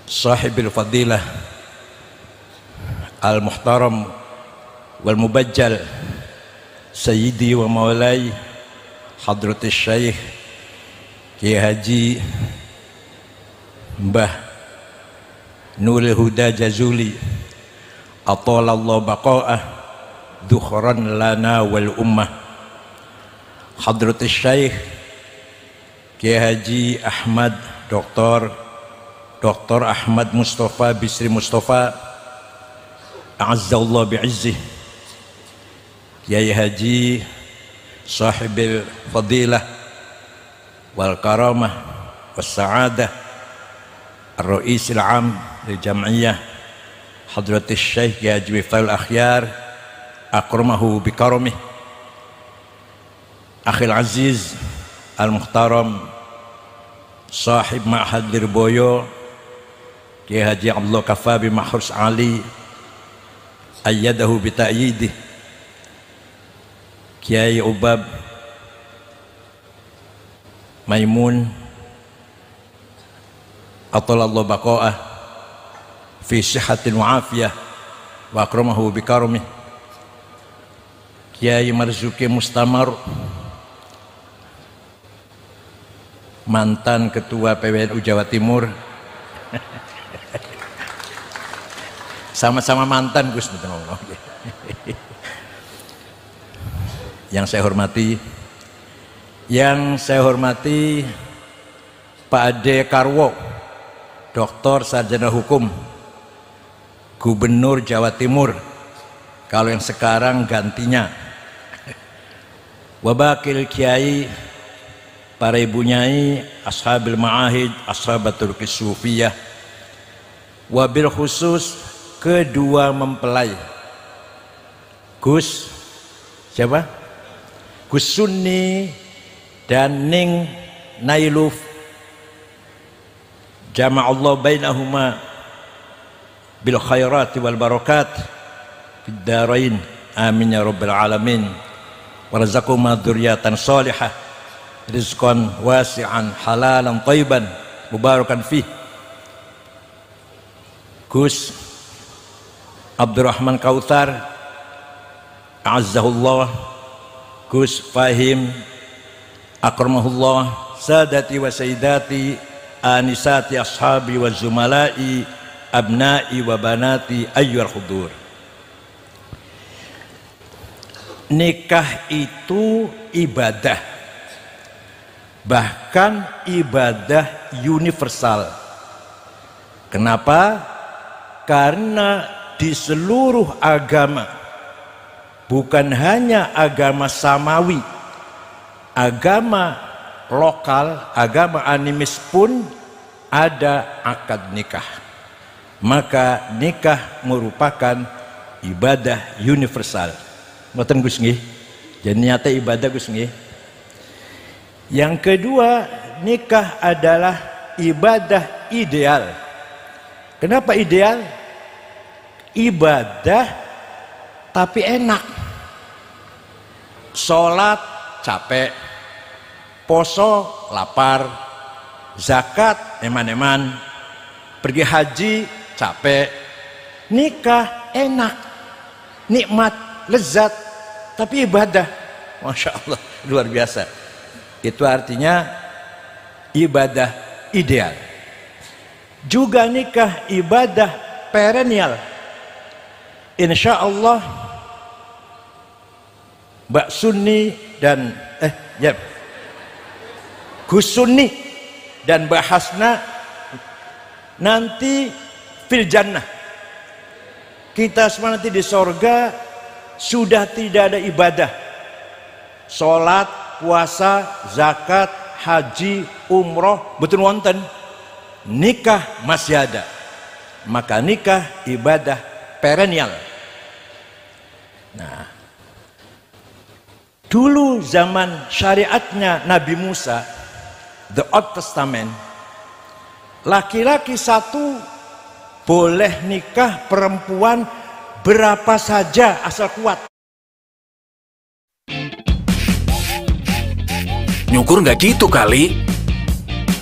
sahibil fadilah al-muhtaram wal mubajjal sayyidi wa maulai hadratus syekh Kiai Haji Mbah Nurul Huda Jazuli atalallahu baqa'ah dukhran lana wal ummah hadratus syekh Kiai Haji Ahmad Dr. Ahmad Mustafa Bisri Mustafa A'azzallahu bi'izzih Kiai Haji sahibil fadilah wal karamah was sa'adah ar-ra'isil 'am lil jam'iyah hadratus syekh Kiai Haji Miftahul Akhyar akramahu bi karamih akhil aziz al-muhtaram sahib ma'had Lirboyo Kiai Haji Abdullah Kafabi Mahrus Ali ayyadahu bi ta'yidih Kiai Ubab Maimun atalallahu baqa'ah fi sihhatin wa afiyah wa akramahu bi karamih Kiai Marzuki Mustamar mantan ketua PWNU Jawa Timur sama-sama mantan Gus betul ngomong. Yang saya hormati Pak Ade Karwo, Doktor Sarjana Hukum, Gubernur Jawa Timur, kalau yang sekarang gantinya. Wabakil Kiai, para ibu nyai, ashabil ma'ahid, ashabatul kisufiyah, wabil khusus kedua mempelai Gus siapa? Gus Sunni dan Ning Nailuf jama'allah bainahuma bil khairati wal barakat fid darain amin ya rabbal alamin warzaqhuma dzurriatan shalihah rizqan wasi'an halalan thayyiban mubarakan fih. Gus Abdurrahman Kautsar a'azzahullah, Gus Fahim akramahullah, sadati wa sayyidati anisati ashabi wa zumalai abnai wa banati ayyuhal hudur. Nikah itu ibadah, bahkan ibadah universal. Kenapa? Karena di seluruh agama, bukan hanya agama samawi, agama lokal, agama animis pun ada akad nikah. Maka nikah merupakan ibadah universal. Ngoten Gus nggih. Jadi nyata ibadah Gus nggih. Yang kedua, nikah adalah ibadah ideal. Kenapa ideal? Ibadah tapi enak. Sholat capek, poso lapar, zakat eman-eman, pergi haji capek. Nikah enak, nikmat, lezat, tapi ibadah, masya Allah, luar biasa. Itu artinya ibadah ideal. Juga nikah ibadah perennial. Insya Allah Mbak Sunni dan Gus Sunni dan Mbak Hasna nanti fil jannah. Kita semua nanti di sorga sudah tidak ada ibadah, sholat, puasa, zakat, haji, umroh, betul wonten. Nikah masih ada. Maka nikah ibadah perennial. Nah, dulu zaman syariatnya Nabi Musa, the Old Testament, laki-laki satu boleh nikah perempuan berapa saja asal kuat. Nyukur nggak gitu kali.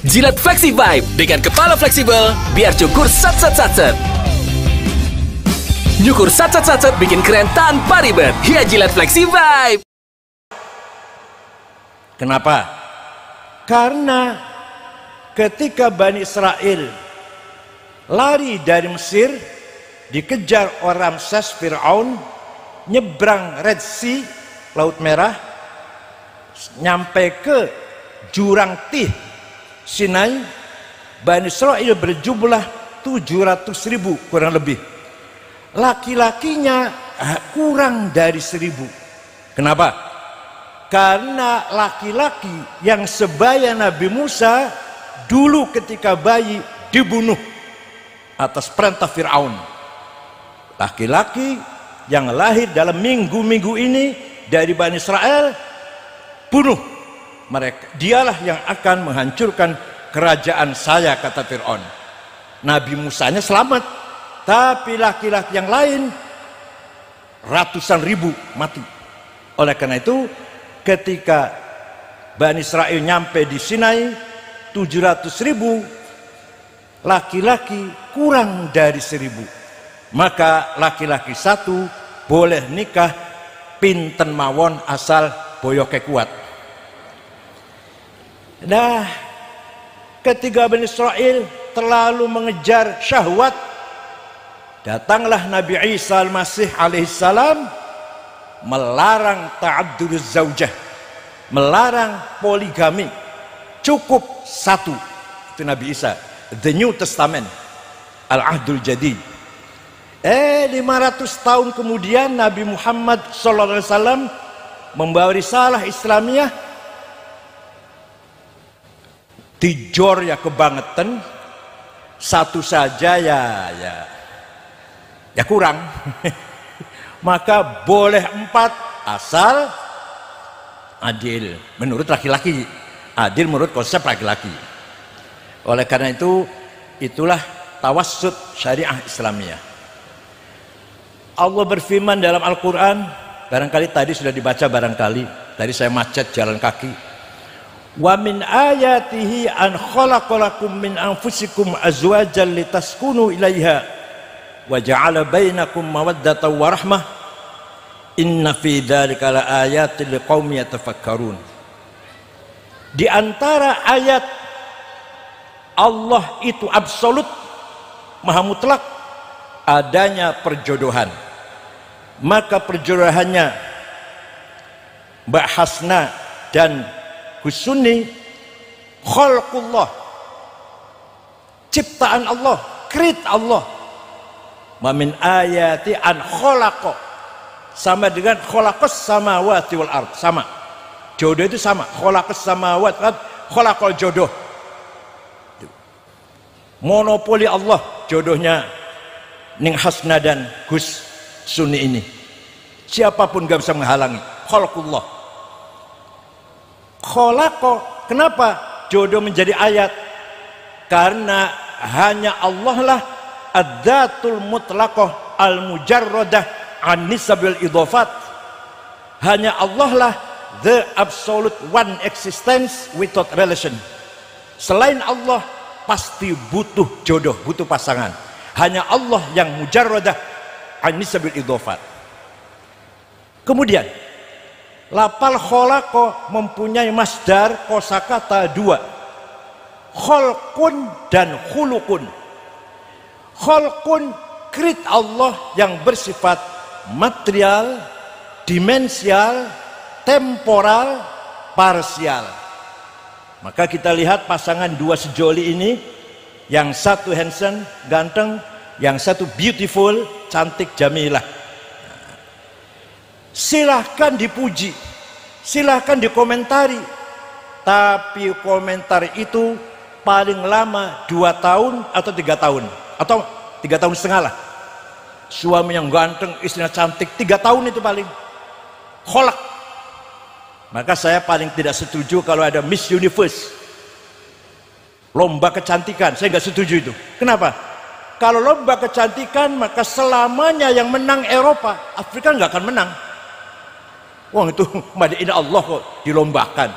Jilat Flexi Vibe dengan kepala fleksibel biar cukur sat-sat-sat-sat. Nyukur sat-sat-sat bikin keren tanpa ribet. Ya Jilat Flexi Vibe. Kenapa? Karena ketika Bani Israel lari dari Mesir, dikejar orang Ramses Fir'aun, nyebrang Red Sea, Laut Merah, nyampe ke jurang Tih Sinai, Bani Israel berjumlah 700.000 kurang lebih. Laki-lakinya kurang dari 1.000. Kenapa? Karena laki-laki yang sebaya Nabi Musa dulu ketika bayi dibunuh atas perintah Fir'aun. Laki-laki yang lahir dalam minggu-minggu ini dari Bani Israel, bunuh mereka. Dialah yang akan menghancurkan kerajaan saya, kata Fir'aun. Nabi Musanya selamat, tapi laki-laki yang lain ratusan ribu mati. Oleh karena itu ketika Bani Israel nyampe di Sinai, 700.000, laki-laki kurang dari 1.000. Maka laki-laki satu boleh nikah pinten mawon asal boyoke kuat. Nah, ketika Bani Israel terlalu mengejar syahwat, datanglah Nabi Isa Al-Masih alaihissalam melarang ta'adduduz zaujah, melarang poligami, cukup satu. Itu Nabi Isa, The New Testament, Al-Ahdul Jadid. 500 tahun kemudian Nabi Muhammad SAW membawa risalah Islamiyah, dijor ya kebangetan, satu saja ya kurang. Maka boleh 4 asal adil menurut laki-laki, adil menurut konsep laki-laki. Oleh karena itu, itulah tawassut syariah Islamiyah. Allah berfirman dalam Al-Quran, barangkali tadi sudah dibaca, barangkali tadi saya macet jalan kaki. Wa min ayatihi an khalaqalakum min anfusikum azwajan litaskunu ilaiha wa ja'ala bainakum mawaddatan wa rahmah inna fi dzalika laayatin liqaumin yatafakkarun. Di antara ayat Allah itu absolut, maha mutlak, adanya perjodohan. Maka perjodohannya Mbak Hasna dan Husuni khalqullah, ciptaan Allah, create Allah. Wa min ayati an khalaqa, sama dengan khalaqas samawati wal ard, sama. Jodoh itu sama, khalaqas samawati wal ard, khalaqal jodoh. Monopoli Allah jodohnya Ning Hasna dan Gus Suni ini. Siapapun gak bisa menghalangi. Khalqullah. Khalaqa, kenapa jodoh menjadi ayat? Karena hanya Allah lah ad-dzatul mutlaqah al-mujarradah an nisabil idhafat. Hanya Allah lah the absolute one existence without relation. Selain Allah pasti butuh jodoh, butuh pasangan. Hanya Allah yang mujarradah an nisabil idhafat. Kemudian lafal khalaqa mempunyai masdar kosakata 2, khalqun dan khuluqun. Khalqun, create Allah yang bersifat material, dimensial, temporal, parsial. Maka kita lihat pasangan dua sejoli ini, yang satu handsome, ganteng, yang satu beautiful, cantik, jamilah. Silahkan dipuji, silahkan dikomentari, tapi komentar itu paling lama 2 tahun atau 3 tahun, atau 3 tahun setengah lah. Suami yang ganteng, istrinya cantik, 3 tahun itu paling kholak. Maka saya paling tidak setuju kalau ada Miss Universe, lomba kecantikan. Saya nggak setuju itu. Kenapa? Kalau lomba kecantikan, maka selamanya yang menang Eropa, Afrika nggak akan menang. Wah, itu madiin Allah kok dilombakan.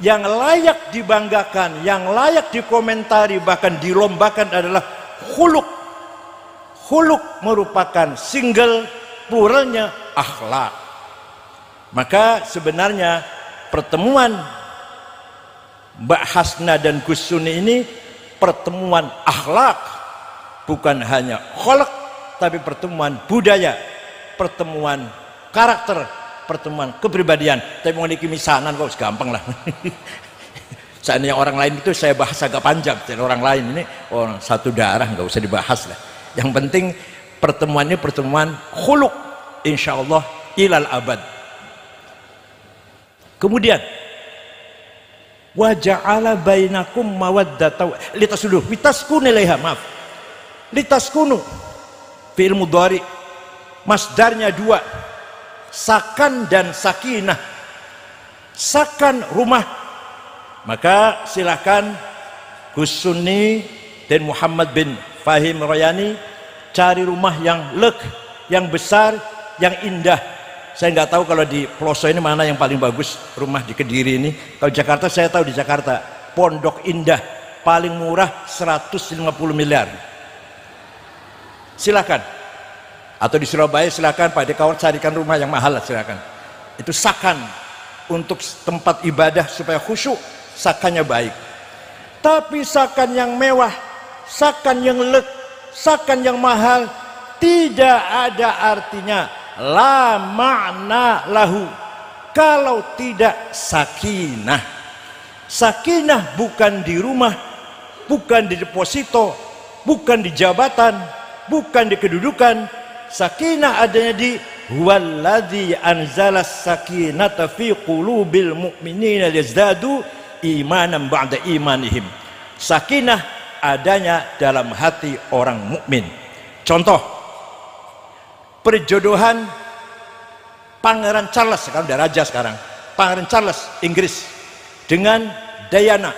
yang layak dibanggakan, yang layak dikomentari, bahkan dilombakan adalah khuluq. Khuluq merupakan single pluralnya akhlak. Maka sebenarnya pertemuan Mbak Hasna dan Gus Suni ini pertemuan akhlak, bukan hanya kholak, tapi pertemuan budaya, pertemuan karakter, pertemuan kepribadian. Tapi mau misanan kok gampang lah. Seandainya orang lain itu saya bahas agak panjang, orang lain ini orang satu darah nggak usah dibahas lah. Yang penting pertemuan ini pertemuan khuluq, insyaallah ilal abad. Kemudian wa ja'ala bainakum mawaddatan litaskunu ilaiha, maaf, litaskunu fi'il mudhari, masdarnya dua, sakan dan sakinah. Sakan rumah, maka silakan Gus Sunni dan Muhammad bin Fahim Royani cari rumah yang leg, yang besar, yang indah. Saya nggak tahu kalau di Ploso ini mana yang paling bagus rumah di Kediri ini. Kalau Jakarta saya tahu di Jakarta Pondok Indah paling murah 150 miliar. Silakan. Atau di Surabaya silakan Pak Dekawar carikan rumah yang mahal, silakan. Itu sakan untuk tempat ibadah supaya khusyuk, sakannya baik. Tapi sakan yang mewah, sakan yang leg, sakan yang mahal tidak ada artinya, la makna lahu, kalau tidak sakinah. Sakinah bukan di rumah, bukan di deposito, bukan di jabatan, bukan di kedudukan. Sakinah adanya di huwallazi anzalas sakinata fi qulubil mu'minina liyazdadu imanan ba'da imanihim. Sakinah adanya dalam hati orang mukmin. Contoh perjodohan Pangeran Charles, sekarang udah raja sekarang, Pangeran Charles Inggris dengan Diana.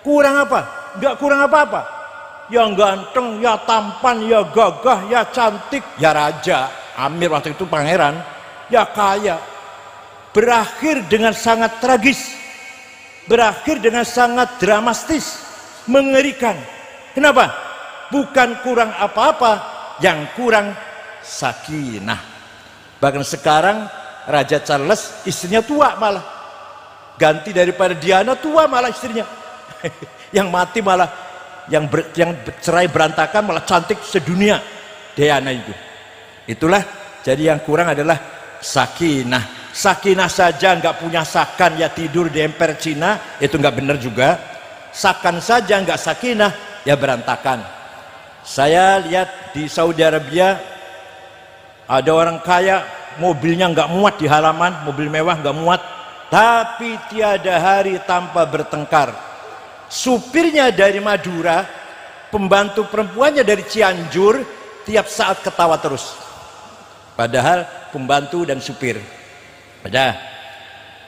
Kurang apa? Enggak kurang apa-apa. Ya ganteng, ya tampan, ya gagah, ya cantik, ya raja. Amir waktu itu pangeran, ya kaya. Berakhir dengan sangat tragis, berakhir dengan sangat dramatis, mengerikan. Kenapa? Bukan kurang apa-apa, yang kurang sakinah. Bahkan sekarang Raja Charles istrinya tua malah, ganti daripada Diana tua malah istrinya. Yang mati malah, yang cerai berantakan malah cantik sedunia Diana itu. Itulah, jadi yang kurang adalah sakinah. Sakinah saja nggak punya sakan, ya tidur di emper Cina, itu nggak benar juga. Sakan saja nggak sakinah, ya berantakan. Saya lihat di Saudi Arabia ada orang kaya, mobilnya nggak muat di halaman, mobil mewah nggak muat, tapi tiada hari tanpa bertengkar. Supirnya dari Madura, pembantu perempuannya dari Cianjur, tiap saat ketawa terus. Padahal pembantu dan supir. Padahal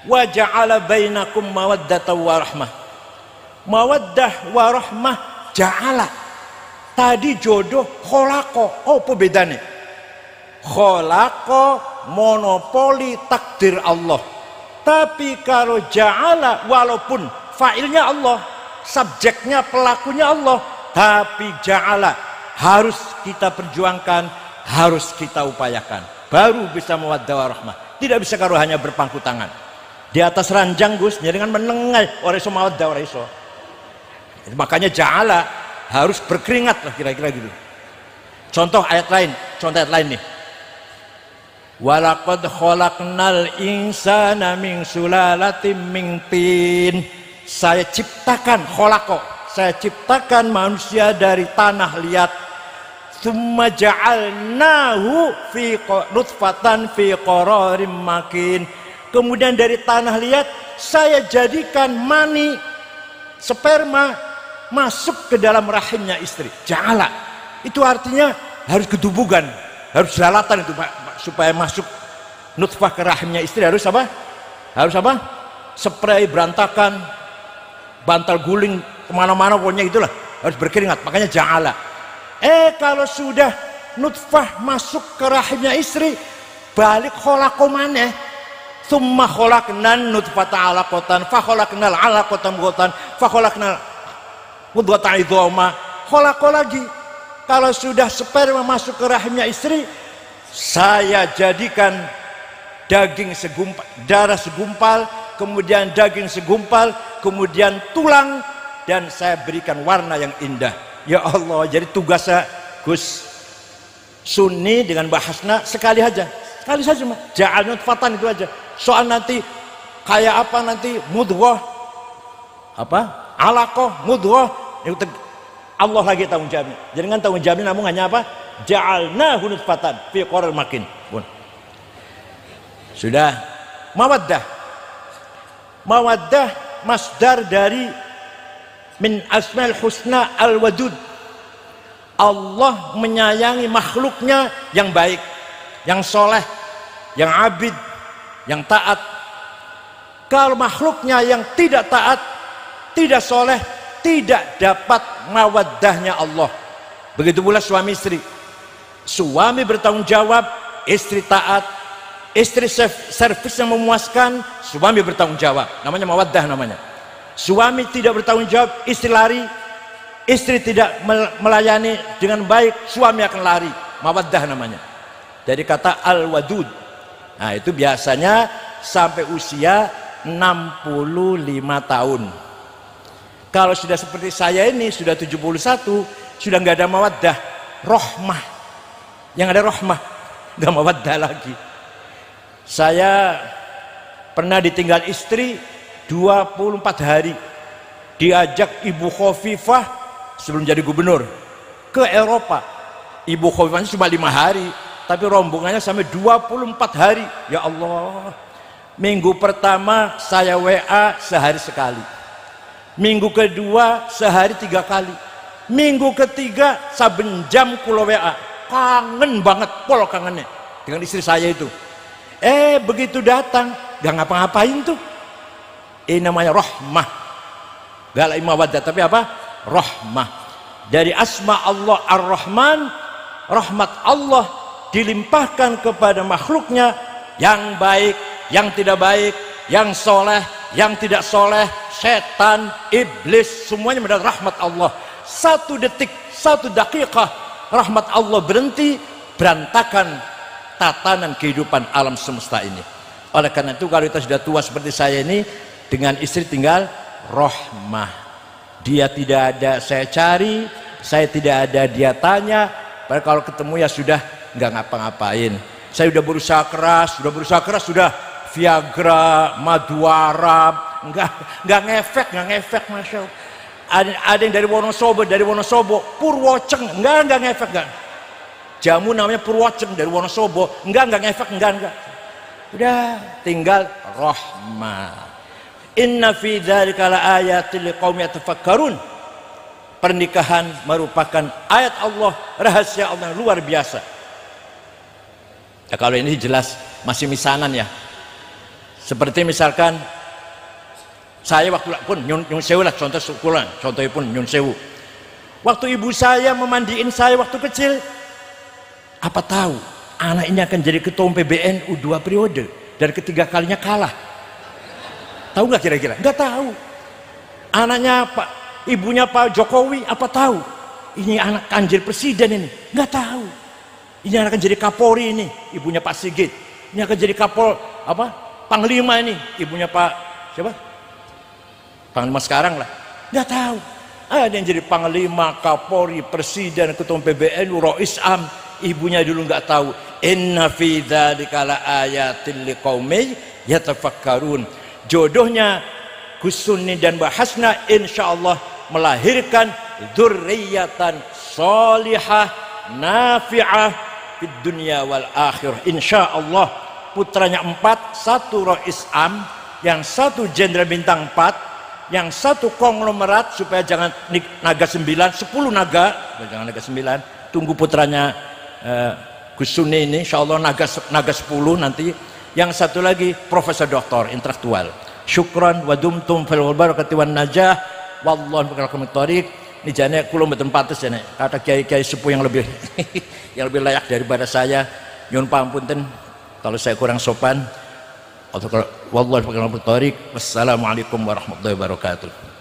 wa ja'ala bainakum mawaddatan wa rahmah. Mawaddah wa rahmah ja'ala. Tadi jodoh kholako. Oh, apa bedanya? Kholako monopoli takdir Allah. Tapi kalau ja'ala, walaupun fa'ilnya Allah, subjeknya pelakunya Allah, tapi ja'ala harus kita perjuangkan, harus kita upayakan, baru bisa mawaddah warahmah. Tidak bisa kalau hanya berpangku tangan di atas ranjang, Gus, jaringan menengai ora iso mawaddah, ora iso. Makanya ja'ala harus berkeringat lah, kira-kira gitu. Contoh ayat lain nih. Walaqad khalaqnal insana min sulalatin min tin. Saya ciptakan kholako, saya ciptakan manusia dari tanah liat. Tsumma ja'alnahu fi nutfatan fi qararim makin. Kemudian dari tanah liat saya jadikan mani, sperma masuk ke dalam rahimnya istri. Ja'ala itu artinya harus ketubukan, harus lalatan itu Pak, supaya masuk nutfah ke rahimnya istri. Harus apa? Harus apa? Spray berantakan, bantal guling kemana-mana, pokoknya itulah, harus berkeringat. Makanya ja'ala. Kalau sudah nutfah masuk ke rahimnya istri, balik kholako maneh, Tsumma khalaqnan nutfata 'alaqatan fa khalaqnal 'alaqata mudghatan fa khalaqnal mudghata 'idhama. Khalaqah lagi. Kalau sudah sperma masuk ke rahimnya istri, saya jadikan daging segumpal, darah segumpal, kemudian daging segumpal, kemudian tulang, dan saya berikan warna yang indah. Ya Allah, jadi tugasnya Gus Sunni dengan bahasna sekali saja Mak. Ja'al nutfatan itu aja. Soal nanti kayak apa nanti mudghah, apa 'alaqah, mudghah, itu Allah lagi tanggung jawab. Jangan tanggung jawab namun hanya apa? Ja'alnahu nutfatan fi qararin makin. Sudah. Mawaddah masdar dari min asmaul husna al-wadud. Allah menyayangi makhluknya yang baik, yang soleh, yang abid, yang taat. Kalau makhluknya yang tidak taat, tidak soleh, tidak dapat mawaddahnya Allah. Begitu pula suami istri. Suami bertanggung jawab, istri taat. Istri servis yang memuaskan, suami bertanggung jawab. Namanya mawaddah namanya. Suami tidak bertanggung jawab, istri lari. Istri tidak melayani dengan baik, suami akan lari. Mawaddah namanya. Dari kata al-wadud. Nah, itu biasanya sampai usia 65 tahun. Kalau sudah seperti saya ini, sudah 71, sudah nggak ada mawaddah, rohmah. Yang ada rohmah, nggak mawaddah lagi. Saya pernah ditinggal istri 24 hari. Diajak Ibu Khofifah sebelum jadi gubernur ke Eropa. Ibu Khofifah cuma 5 hari, tapi rombongannya sampai 24 hari. Ya Allah. Minggu pertama saya WA sehari sekali. Minggu kedua sehari 3 kali. Minggu ketiga saben jam kula WA. Kangen banget, pol kangennya dengan istri saya itu. Begitu datang gak ngapa-ngapain tuh. Ini namanya rahmah. Gak lagi mawaddah, tapi apa? Rahmah. Dari asma Allah Ar-Rahman, rahmat Allah dilimpahkan kepada makhluknya yang baik, yang tidak baik, yang soleh, yang tidak soleh, setan, iblis, semuanya mendapat rahmat Allah. 1 detik, 1 dakikah rahmat Allah berhenti, berantakan tatanan kehidupan alam semesta ini. Oleh karena itu kalau kita sudah tua seperti saya ini, dengan istri tinggal rahmah. Dia tidak ada saya cari, saya tidak ada dia tanya. Padahal kalau ketemu ya sudah nggak ngapa-ngapain. Saya sudah berusaha keras, sudah Viagra, madu Arab, nggak ngefek, masya Allah. Ada yang dari Wonosobo, Purwoceng, nggak ngefek, nggak. Jamu namanya Purwoceng dari Wonosobo, enggak ngefek, enggak. Udah tinggal rahmah. Inna fi dzalika laayatil liqaumin yatafakkarun. Pernikahan merupakan ayat Allah, rahasia Allah yang luar biasa. Ya, kalau ini jelas masih misanan ya. Seperti misalkan saya waktu pun nyun sewu lah, contohnya pun nyun sewu. Waktu ibu saya memandiin saya waktu kecil, apa tahu anak ini akan jadi ketua PBNU 2 periode dan ketiga kalinya kalah. Tahu nggak kira-kira? Nggak tahu. Anaknya ibunya Pak Jokowi, apa tahu ini anak kanjil presiden ini? Nggak tahu. Ini akan jadi Kapolri ini, ibunya Pak Sigit. Ini akan jadi Panglima ini, ibunya Pak siapa? Panglima sekarang lah. Nggak tahu. Ada yang jadi Panglima, Kapolri, presiden, ketua PBNU, Rois Am. Ibunya dulu nggak tahu. Inna fi dzalika laayatil liqaumin yatafakkarun. Jodohnya Gus Sunni dan Mbak Hasna insyaallah melahirkan dzurriyyatan shalihah nafi'ah fid dunya wal akhirah. Insyaallah putranya 4, 1 Rois Am, yang 1 Jenderal Bintang 4, yang 1 konglomerat, supaya jangan naga 9, 10 naga, jangan naga 9. Tunggu putranya Gus Sunni ini insyaallah naga 10 nanti. Yang 1 lagi profesor doktor intelektual. Syukran wa dumtum fil barakati wan najah wallahu bikum thariq. Ini jane kula mboten pantes jane kata kiai-kiai sepuh yang lebih yang lebih layak daripada saya. Nyuwun pangapunten kalau saya kurang sopan. Wallahu a'lam bishawab. Wassalamualaikum warahmatullahi wabarakatuh.